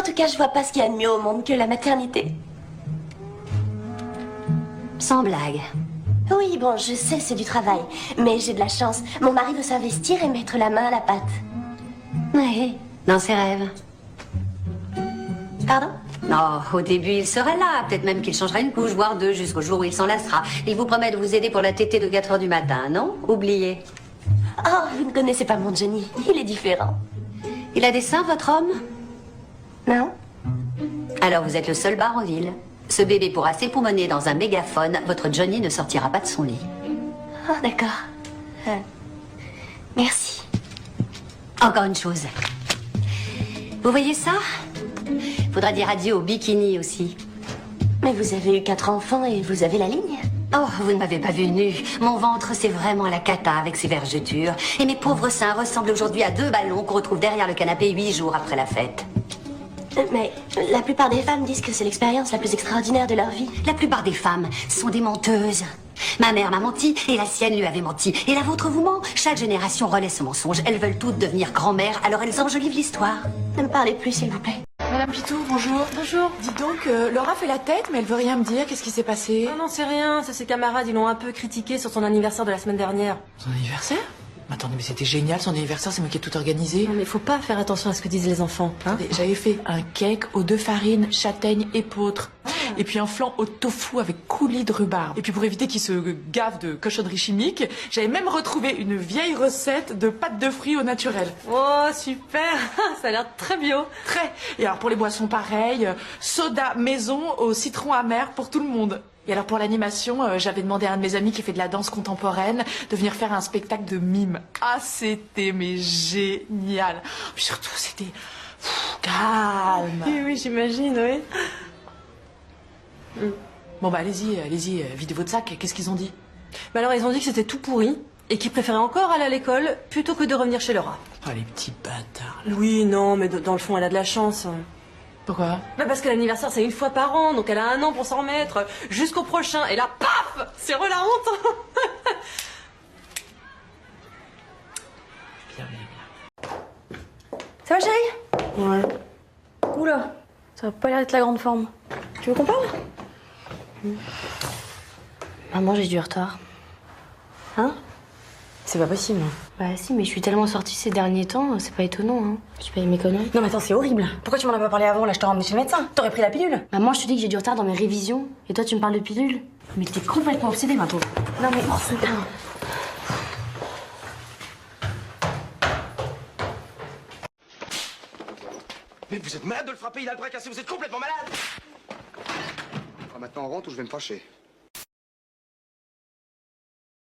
En tout cas, je vois pas ce qu'il y a de mieux au monde que la maternité. Sans blague. Oui, bon, je sais, c'est du travail. Mais j'ai de la chance. Mon mari veut s'investir et mettre la main à la pâte. Oui, dans ses rêves. Pardon? Non, au début, il sera là. Peut-être même qu'il changera une couche, voire deux, jusqu'au jour où il s'en lassera. Il vous promet de vous aider pour la tétée de 4 heures du matin, non? Oubliez. Oh, vous ne connaissez pas mon Johnny. Il est différent. Il a des seins, votre homme? Non? Alors vous êtes le seul bar en ville. Ce bébé pourra s'époumoner dans un mégaphone. Votre Johnny ne sortira pas de son lit. Oh, d'accord. Merci. Encore une chose. Vous voyez ça? Faudra dire adieu au bikini aussi. Mais vous avez eu 4 enfants et vous avez la ligne? Oh, vous ne m'avez pas vu nue. Mon ventre, c'est vraiment la cata avec ses vergetures. Et mes pauvres seins ressemblent aujourd'hui à 2 ballons qu'on retrouve derrière le canapé 8 jours après la fête. Mais la plupart des femmes disent que c'est l'expérience la plus extraordinaire de leur vie. La plupart des femmes sont des menteuses. Ma mère m'a menti et la sienne lui avait menti. Et la vôtre vous ment. Chaque génération relaie ce mensonge. Elles veulent toutes devenir grand-mères, alors elles enjolivent l'histoire. Ne me parlez plus, s'il vous plaît. Madame Pitou, bonjour. Bonjour. Dites donc, Laura fait la tête, mais elle veut rien me dire. Qu'est-ce qui s'est passé? Ah non, c'est rien. C'est ses camarades, ils l'ont un peu critiqué sur son anniversaire de la semaine dernière. Son anniversaire? Mais attendez, mais c'était génial, son anniversaire, c'est moi qui ai tout organisé. Non, mais faut pas faire attention à ce que disent les enfants. Hein? Attendez, j'avais fait un cake aux 2 farines, châtaigne et épeautre. Et puis un flan au tofu avec coulis de rhubarbe. Et puis pour éviter qu'il se gave de cochonneries chimiques, j'avais même retrouvé une vieille recette de pâte de fruits au naturel. Oh, super. Ça a l'air très bio. Très. Et alors pour les boissons, pareil, soda maison au citron amer pour tout le monde. Et alors pour l'animation, j'avais demandé à un de mes amis qui fait de la danse contemporaine de venir faire un spectacle de mime. Ah, c'était mais génial. Puis surtout, c'était calme. Oui, oui, j'imagine, oui. Bon bah allez-y, videz votre sac. Qu'est-ce qu'ils ont dit? Mais alors, ils ont dit que c'était tout pourri et qu'ils préféraient encore aller à l'école plutôt que de revenir chez Laura. Oh les petits bâtards. Oui, non, mais dans le fond, elle a de la chance. Pourquoi? Bah parce que l'anniversaire, c'est 1 fois par an, donc elle a 1 an pour s'en remettre jusqu'au prochain. Et là, paf, c'est re la honte. Bien. Ça va, chérie? Ouais. Oula, ça va pas l'air d'être la grande forme. Tu veux qu'on parle? Maman, j'ai du retard. Hein? C'est pas possible. Bah si, mais je suis tellement sortie ces derniers temps, c'est pas étonnant, hein. Tu payes mes conneries. Non mais attends, c'est horrible. Pourquoi tu m'en as pas parlé avant? Là, je t'ai ramené chez le médecin. T'aurais pris la pilule. Maman, je te dis que j'ai du retard dans mes révisions, et toi tu me parles de pilule? Mais t'es complètement obsédée, ma pauvre. Non mais oh putain. Mais vous êtes malade de le frapper, il a le bras cassé, vous êtes complètement malade. Maintenant on rentre ou je vais me fâcher.